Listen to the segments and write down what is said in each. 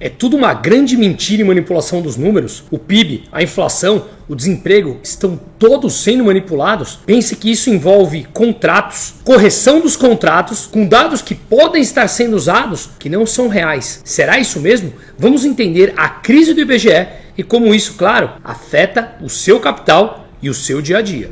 É tudo uma grande mentira e manipulação dos números? O PIB, a inflação, o desemprego estão todos sendo manipulados? Pense que isso envolve contratos, correção dos contratos, com dados que podem estar sendo usados que não são reais. Será isso mesmo? Vamos entender a crise do IBGE e como isso, claro, afeta o seu capital e o seu dia a dia.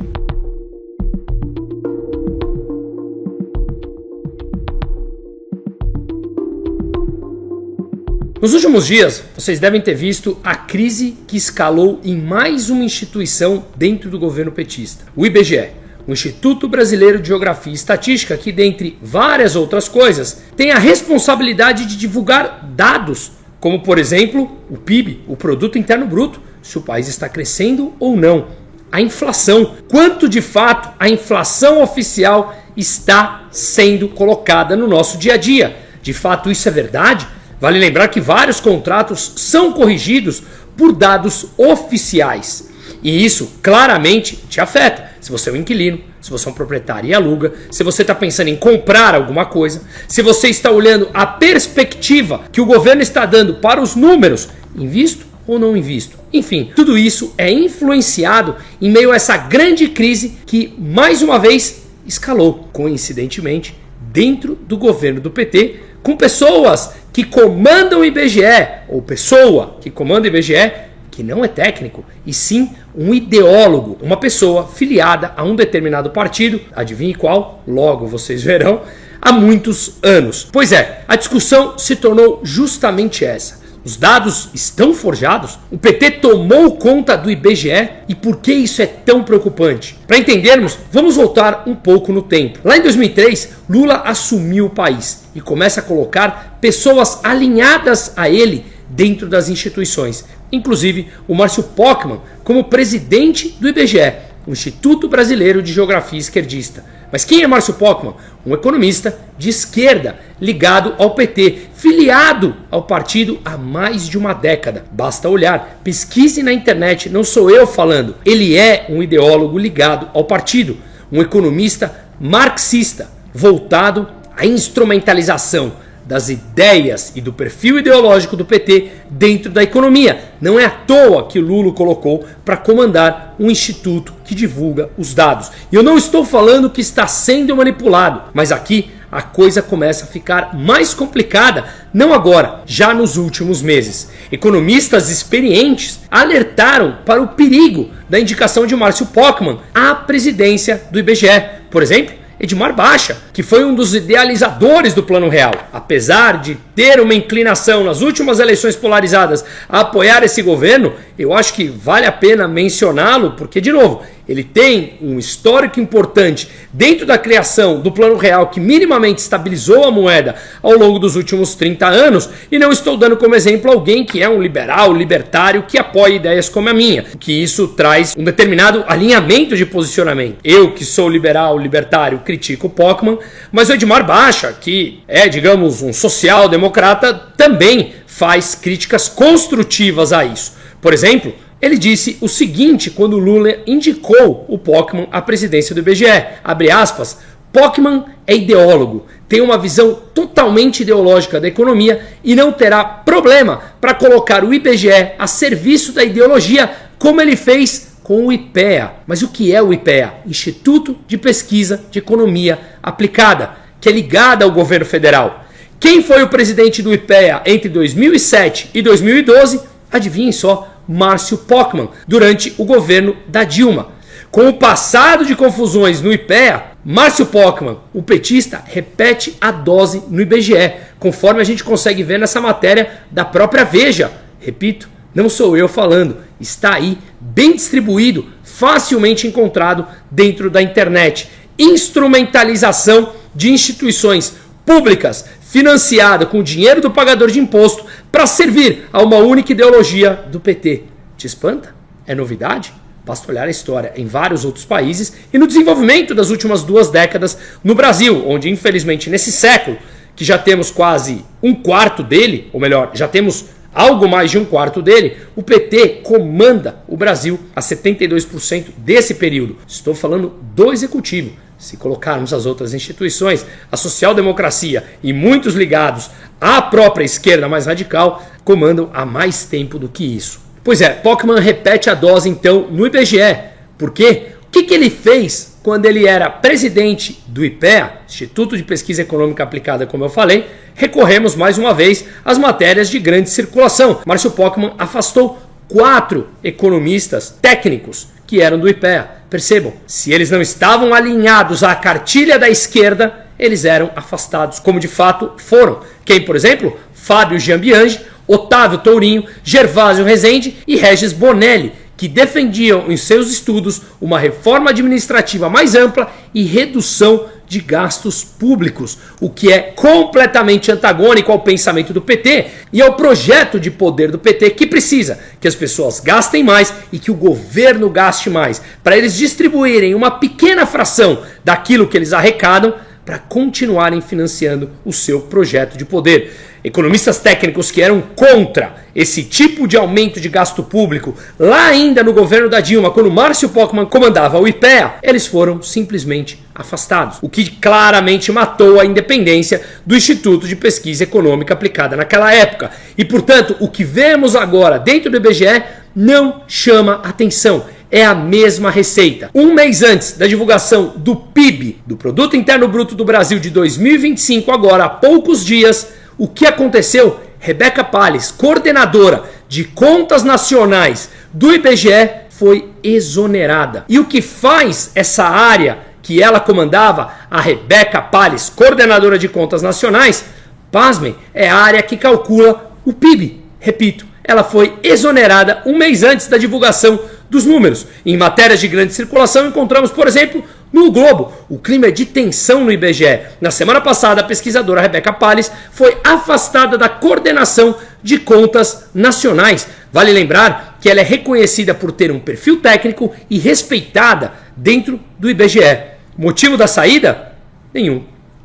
Nos últimos dias, vocês devem ter visto a crise que escalou em mais uma instituição dentro do governo petista, o IBGE, o Instituto Brasileiro de Geografia e Estatística, que, dentre várias outras coisas, tem a responsabilidade de divulgar dados, como, por exemplo, o PIB, o Produto Interno Bruto, se o país está crescendo ou não, a inflação, quanto de fato a inflação oficial está sendo colocada no nosso dia a dia. De fato, isso é verdade? Vale lembrar que vários contratos são corrigidos por dados oficiais. E isso claramente te afeta. Se você é um inquilino, se você é um proprietário e aluga, se você está pensando em comprar alguma coisa, se você está olhando a perspectiva que o governo está dando para os números, invisto ou não invisto? Enfim, tudo isso é influenciado em meio a essa grande crise que, mais uma vez, escalou, coincidentemente, dentro do governo do PT, com pessoas que comandam o IBGE, ou pessoa que comanda o IBGE, que não é técnico, e sim um ideólogo, uma pessoa filiada a um determinado partido, adivinhe qual, logo vocês verão, há muitos anos. Pois é, a discussão se tornou justamente essa. Os dados estão forjados? O PT tomou conta do IBGE? E por que isso é tão preocupante? Para entendermos, vamos voltar um pouco no tempo. Lá em 2003, Lula assumiu o país e começa a colocar pessoas alinhadas a ele dentro das instituições. Inclusive o Márcio Pockmann como presidente do IBGE, o Instituto Brasileiro de Geografia Esquerdista. Mas quem é Márcio Pockmann? Um economista de esquerda ligado ao PT, filiado ao partido há mais de uma década. Basta olhar, pesquise na internet, não sou eu falando. Ele é um ideólogo ligado ao partido, um economista marxista, voltado à instrumentalização das ideias e do perfil ideológico do PT dentro da economia. Não é à toa que Lula colocou para comandar um instituto que divulga os dados. E eu não estou falando que está sendo manipulado, mas aqui a coisa começa a ficar mais complicada, não agora, já nos últimos meses. Economistas experientes alertaram para o perigo da indicação de Márcio Pockmann à presidência do IBGE. Por exemplo, Edmar Baixa, que foi um dos idealizadores do Plano Real, apesar de ter uma inclinação nas últimas eleições polarizadas a apoiar esse governo, eu acho que vale a pena mencioná-lo, porque, de novo, ele tem um histórico importante dentro da criação do Plano Real que minimamente estabilizou a moeda ao longo dos últimos 30 anos, e não estou dando como exemplo alguém que é um liberal, libertário, que apoia ideias como a minha, que isso traz um determinado alinhamento de posicionamento. Eu, que sou liberal, libertário, critico o Pockmann, mas o Edmar Baixa, que é, digamos, um social-democrata, também faz críticas construtivas a isso. Por exemplo, ele disse o seguinte quando Lula indicou o Pockmann à presidência do IBGE, abre aspas, Pockmann é ideólogo, tem uma visão totalmente ideológica da economia e não terá problema para colocar o IBGE a serviço da ideologia, como ele fez com o IPEA. Mas o que é o IPEA? Instituto de Pesquisa de Economia Aplicada, que é ligada ao governo federal. Quem foi o presidente do IPEA entre 2007 e 2012? Adivinhem só, Márcio Pockmann, durante o governo da Dilma. Com o passado de confusões no IPEA, Márcio Pockmann, o petista, repete a dose no IBGE, conforme a gente consegue ver nessa matéria da própria Veja. Repito, não sou eu falando, está aí bem distribuído, facilmente encontrado dentro da internet. Instrumentalização de instituições públicas, financiada com o dinheiro do pagador de imposto para servir a uma única ideologia do PT. Te espanta? É novidade? Basta olhar a história em vários outros países e no desenvolvimento das últimas 2 décadas no Brasil, onde infelizmente nesse século, que já temos quase 1/4 dele, ou melhor, já temos algo mais de 1/4 dele, o PT comanda o Brasil a 72% desse período. Estou falando do executivo. se colocarmos as outras instituições, a social-democracia e muitos ligados à própria esquerda mais radical, comandam há mais tempo do que isso. Pois é, Pokman repete a dose então no IBGE. Por quê? O que ele fez quando ele era presidente do IPEA, Instituto de Pesquisa Econômica Aplicada, como eu falei? Recorremos mais uma vez às matérias de grande circulação. Márcio Pokman afastou 4 economistas técnicos que eram do IPEA. Percebam, se eles não estavam alinhados à cartilha da esquerda, eles eram afastados, como de fato foram. Quem, por exemplo? Fábio Giambianchi, Otávio Tourinho, Gervásio Rezende e Regis Bonelli, que defendiam em seus estudos uma reforma administrativa mais ampla e redução de gastos públicos, o que é completamente antagônico ao pensamento do PT e ao projeto de poder do PT, que precisa que as pessoas gastem mais e que o governo gaste mais, para eles distribuírem uma pequena fração daquilo que eles arrecadam para continuarem financiando o seu projeto de poder. Economistas técnicos que eram contra esse tipo de aumento de gasto público, lá ainda no governo da Dilma, quando Márcio Pokman comandava o IPEA, eles foram simplesmente afastados, o que claramente matou a independência do Instituto de Pesquisa Econômica Aplicada naquela época. E, portanto, o que vemos agora dentro do IBGE não chama atenção. É a mesma receita. Um mês antes da divulgação do PIB, do Produto Interno Bruto do Brasil de 2025, agora há poucos dias, o que aconteceu? Rebeca Palles, coordenadora de contas nacionais do IBGE, foi exonerada. E o que faz essa área que ela comandava, a Rebeca Palles, coordenadora de contas nacionais, pasmem, é a área que calcula o PIB. Repito, ela foi exonerada um mês antes da divulgação dos números. Em matérias de grande circulação, encontramos, por exemplo, no Globo, o clima é de tensão no IBGE. Na semana passada, a pesquisadora Rebeca Palles foi afastada da coordenação de contas nacionais. Vale lembrar que ela é reconhecida por ter um perfil técnico e respeitada dentro do IBGE. Motivo da saída? Nenhum.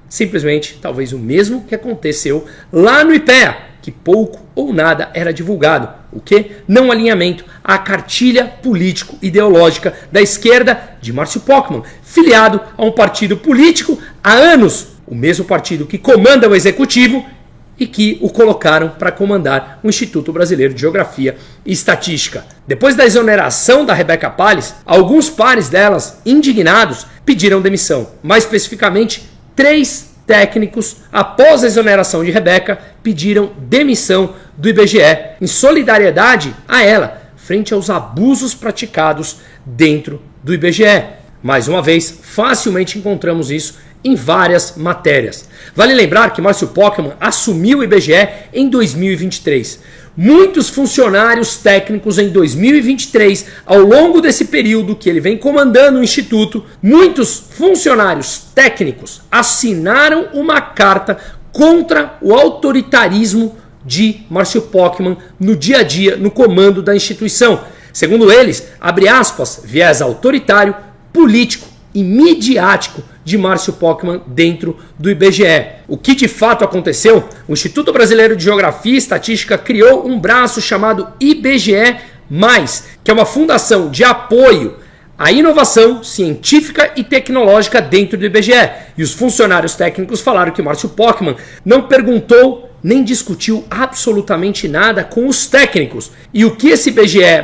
Simplesmente, talvez o mesmo que aconteceu lá no IPEA, que pouco ou nada era divulgado. O que? Não alinhamento à cartilha político-ideológica da esquerda de Márcio Pokman, filiado a um partido político há anos, o mesmo partido que comanda o executivo e que o colocaram para comandar o Instituto Brasileiro de Geografia e Estatística. Depois da exoneração da Rebeca Palles, alguns pares delas, indignados, pediram demissão. Mais especificamente, 3 técnicos, após a exoneração de Rebeca, pediram demissão do IBGE, em solidariedade a ela, frente aos abusos praticados dentro do IBGE. Mais uma vez, facilmente encontramos isso em várias matérias. Vale lembrar que Márcio Pokman assumiu o IBGE em 2023. Muitos funcionários técnicos em 2023, ao longo desse período que ele vem comandando o Instituto, muitos funcionários técnicos assinaram uma carta contra o autoritarismo de Márcio Pokman no dia a dia, no comando da instituição. Segundo eles, abre aspas, viés autoritário, político e midiático de Márcio Pokman dentro do IBGE. O que de fato aconteceu? O Instituto Brasileiro de Geografia e Estatística criou um braço chamado IBGE+, que é uma fundação de apoio à inovação científica e tecnológica dentro do IBGE. E os funcionários técnicos falaram que Márcio Pokman não perguntou nem discutiu absolutamente nada com os técnicos. E o que esse IBGE+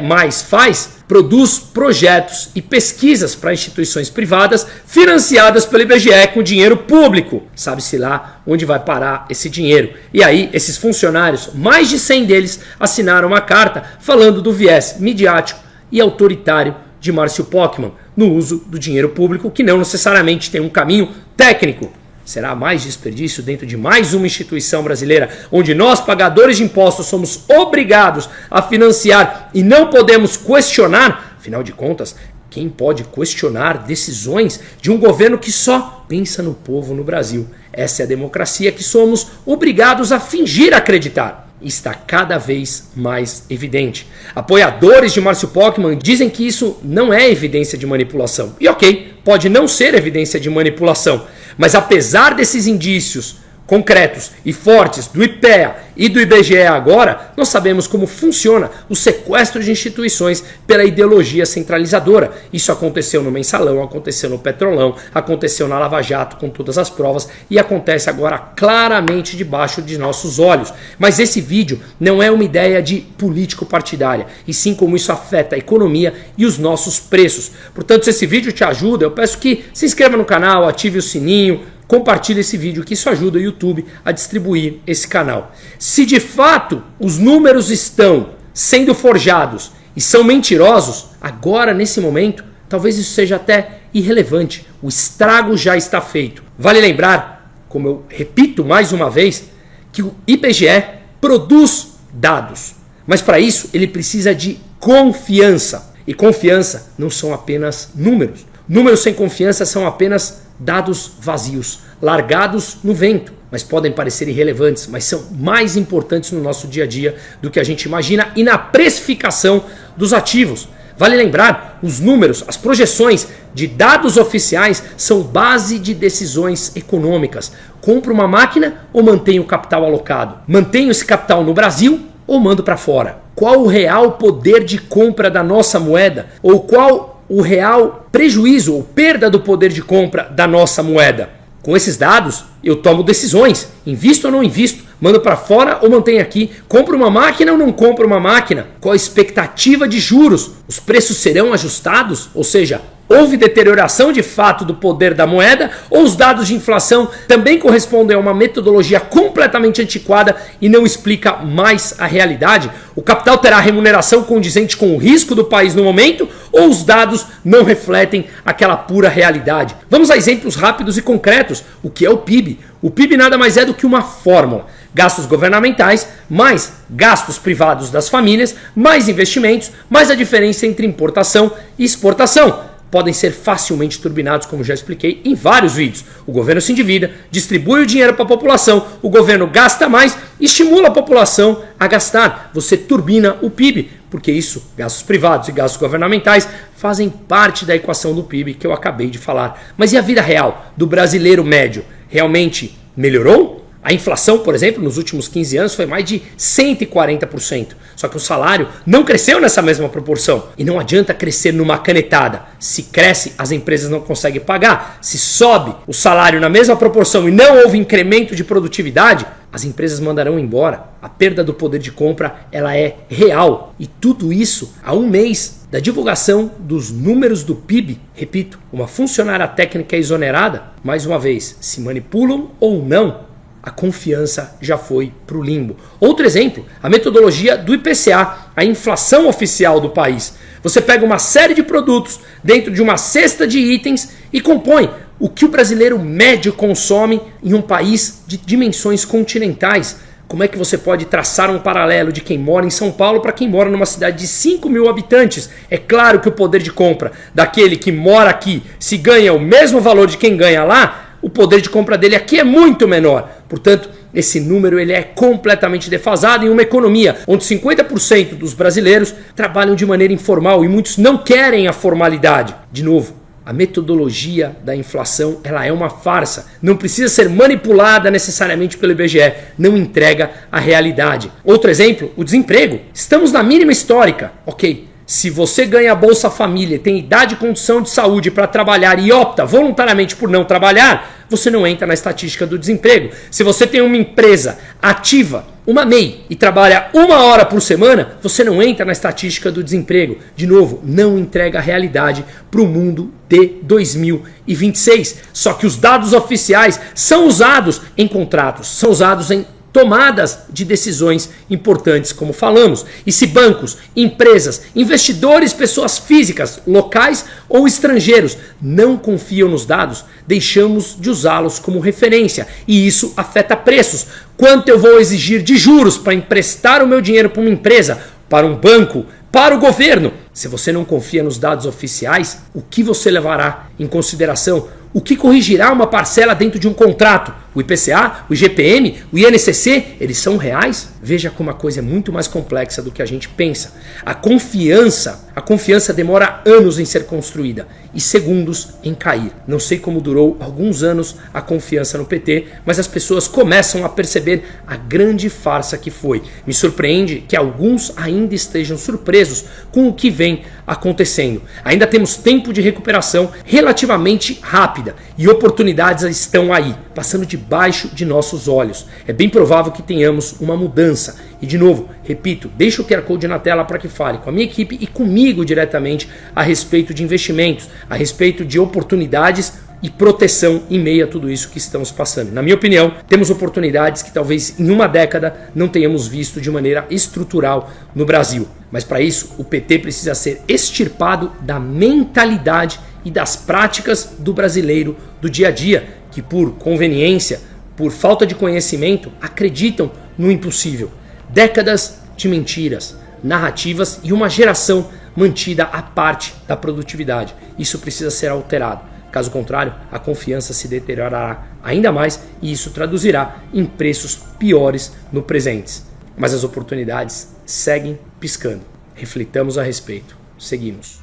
faz? Produz projetos e pesquisas para instituições privadas financiadas pelo IBGE com dinheiro público. Sabe-se lá onde vai parar esse dinheiro. E aí, esses funcionários, mais de 100 deles, assinaram uma carta falando do viés midiático e autoritário de Márcio Pokman no uso do dinheiro público, que não necessariamente tem um caminho técnico. Será mais desperdício dentro de mais uma instituição brasileira, onde nós, pagadores de impostos, somos obrigados a financiar e não podemos questionar? Afinal de contas, quem pode questionar decisões de um governo que só pensa no povo no Brasil? Essa é a democracia que somos obrigados a fingir acreditar. Está cada vez mais evidente. Apoiadores de Márcio Pokman dizem que isso não é evidência de manipulação. E ok, pode não ser evidência de manipulação, mas apesar desses indícios concretos e fortes do IPEA e do IBGE agora, nós sabemos como funciona o sequestro de instituições pela ideologia centralizadora. Isso aconteceu no Mensalão, aconteceu no Petrolão, aconteceu na Lava Jato com todas as provas e acontece agora claramente debaixo de nossos olhos. Mas esse vídeo não é uma ideia de político partidária, e sim como isso afeta a economia e os nossos preços. Portanto, se esse vídeo te ajuda, eu peço que se inscreva no canal, ative o sininho, compartilhe esse vídeo, que isso ajuda o YouTube a distribuir esse canal. Se de fato os números estão sendo forjados e são mentirosos, agora nesse momento, talvez isso seja até irrelevante. O estrago já está feito. Vale lembrar, como eu repito mais uma vez, que o IBGE produz dados. Mas para isso ele precisa de confiança. E confiança não são apenas números. Números sem confiança são apenas dados vazios, largados no vento, mas podem parecer irrelevantes, mas são mais importantes no nosso dia a dia do que a gente imagina e na precificação dos ativos. Vale lembrar, os números, as projeções de dados oficiais são base de decisões econômicas. Compro uma máquina ou mantenho o capital alocado? Mantenho esse capital no Brasil ou mando para fora? Qual o real poder de compra da nossa moeda? Ou qual o real prejuízo ou perda do poder de compra da nossa moeda? Com esses dados, eu tomo decisões. Invisto ou não invisto? Mando para fora ou mantenho aqui? Compro uma máquina ou não compro uma máquina? Qual a expectativa de juros? Os preços serão ajustados? Ou seja, houve deterioração de fato do poder da moeda, ou os dados de inflação também correspondem a uma metodologia completamente antiquada e não explica mais a realidade? O capital terá remuneração condizente com o risco do país no momento, ou os dados não refletem aquela pura realidade? Vamos a exemplos rápidos e concretos. O que é o PIB? O PIB nada mais é do que uma fórmula. Gastos governamentais, mais gastos privados das famílias, mais investimentos, mais a diferença entre importação e exportação. Podem ser facilmente turbinados, como já expliquei em vários vídeos. O governo se endivida, distribui o dinheiro para a população, o governo gasta mais, estimula a população a gastar. Você turbina o PIB, porque isso, gastos privados e gastos governamentais, fazem parte da equação do PIB que eu acabei de falar. Mas e a vida real do brasileiro médio? Realmente melhorou? A inflação, por exemplo, nos últimos 15 anos foi mais de 140%. Só que o salário não cresceu nessa mesma proporção. E não adianta crescer numa canetada. Se cresce, as empresas não conseguem pagar. Se sobe o salário na mesma proporção e não houve incremento de produtividade, as empresas mandarão embora. A perda do poder de compra, ela é real. E tudo isso há um mês da divulgação dos números do PIB. Repito, uma funcionária técnica exonerada, mais uma vez, se manipulam ou não, a confiança já foi para o limbo. Outro exemplo, a metodologia do IPCA, a inflação oficial do país. Você pega uma série de produtos dentro de uma cesta de itens e compõe o que o brasileiro médio consome em um país de dimensões continentais. Como é que você pode traçar um paralelo de quem mora em São Paulo para quem mora numa cidade de 5 mil habitantes? É claro que o poder de compra daquele que mora aqui, se ganha o mesmo valor de quem ganha lá, o poder de compra dele aqui é muito menor. Portanto, esse número ele é completamente defasado em uma economia onde 50% dos brasileiros trabalham de maneira informal e muitos não querem a formalidade. De novo, a metodologia da inflação ela é uma farsa. Não precisa ser manipulada necessariamente pelo IBGE. Não entrega a realidade. Outro exemplo, o desemprego. Estamos na mínima histórica. Ok. Se você ganha a Bolsa Família, tem idade e condição de saúde para trabalhar e opta voluntariamente por não trabalhar, você não entra na estatística do desemprego. Se você tem uma empresa ativa, uma MEI, e trabalha 1 hora por semana, você não entra na estatística do desemprego. De novo, não entrega a realidade para o mundo de 2026. Só que os dados oficiais são usados em contratos, são usados em tomadas de decisões importantes, como falamos. E se bancos, empresas, investidores, pessoas físicas, locais ou estrangeiros não confiam nos dados, deixamos de usá-los como referência. E isso afeta preços. Quanto eu vou exigir de juros para emprestar o meu dinheiro para uma empresa, para um banco, para o governo? Se você não confia nos dados oficiais, o que você levará em consideração? O que corrigirá uma parcela dentro de um contrato? O IPCA, o IGPM, o INCC, eles são reais? Veja como a coisa é muito mais complexa do que a gente pensa. A confiança demora anos em ser construída e segundos em cair. Não sei como durou alguns anos a confiança no PT, mas as pessoas começam a perceber a grande farsa que foi. Me surpreende que alguns ainda estejam surpresos com o que vem acontecendo. Ainda temos tempo de recuperação relativamente rápida e oportunidades estão aí, passando debaixo de nossos olhos. É bem provável que tenhamos uma mudança. E de novo, repito, deixa o QR Code na tela para que fale com a minha equipe e comigo diretamente a respeito de investimentos, a respeito de oportunidades e proteção em meio a tudo isso que estamos passando. Na minha opinião, temos oportunidades que talvez em uma década não tenhamos visto de maneira estrutural no Brasil. Mas para isso, o PT precisa ser extirpado da mentalidade e das práticas do brasileiro do dia a dia, que por conveniência, por falta de conhecimento, acreditam no impossível. Décadas de mentiras, narrativas e uma geração mantida à parte da produtividade. Isso precisa ser alterado. Caso contrário, a confiança se deteriorará ainda mais e isso traduzirá em preços piores no presente. Mas as oportunidades seguem piscando. Reflitamos a respeito. Seguimos.